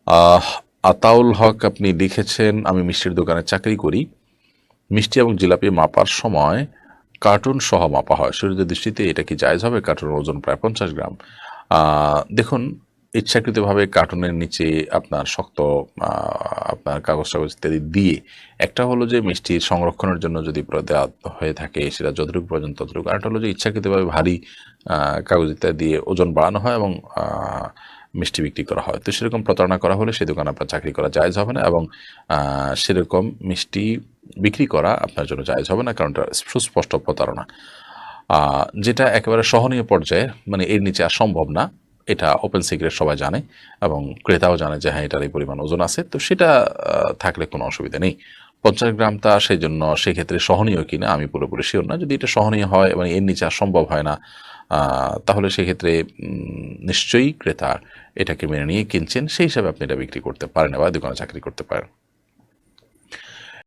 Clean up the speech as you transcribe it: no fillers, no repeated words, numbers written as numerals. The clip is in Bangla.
আহ আতাউল হক আপনি লিখেছেন, আমি মিষ্টির দোকানে চাকরি করি। মিষ্টি এবং জিলাপি মাপার সময় কার্টুন সহ মাপা হয়। শরীরের দৃষ্টিতে এটা কি জায়েজ হবে? কার্টুনের ওজন প্রায় 50 গ্রাম। দেখুন, ইচ্ছাকৃতভাবে কার্টুনের নিচে আপনার শক্ত আপনার কাগজ টাগজ ইত্যাদি দিয়ে, একটা হলো যে মিষ্টির সংরক্ষণের জন্য যদি দেওয়া হয়ে থাকে সেটা যতটুকু প্রয়োজন ততটুকু, আরেকটা হলো যে ইচ্ছাকৃতভাবে ভারী কাগজ ইত্যাদি দিয়ে ওজন বাড়ানো হয় এবং মিষ্টি বিক্রি করা হয়। তো সেরকম প্রতারণা করা হলে সেই দোকানে আপনার চাকরি করা জায়েজ হবে না, এবং সেরকম মিষ্টি বিক্রি করা আপনার জন্য জায়েজ হবে না, কারণ এটা সুস্পষ্ট প্রতারণা। যেটা একেবারে সহনীয় পর্যায়ে, মানে এর নিচে আর সম্ভব না, এটা ওপেন সিক্রেট, সবাই জানে এবং ক্রেতাও জানে যে হ্যাঁ এটার এই পরিমাণ ওজন আছে, তো সেটা থাকলে কোনো অসুবিধা নেই। 50 গ্রামটা সেই জন্য সেক্ষেত্রে সহনীয় কিনা আমি পুরোপুরি শিওর না। যদি এটা সহনীয় হয় এবং এর নিচে আর সম্ভব হয় না, তাহলে সেক্ষেত্রে নিশ্চয়ই ক্রেতা এটাকে মেনে নিয়ে কিনছেন, সেই হিসাবে আপনি এটা বিক্রি করতে পারেন বা দোকানে চাকরি করতে পারেন।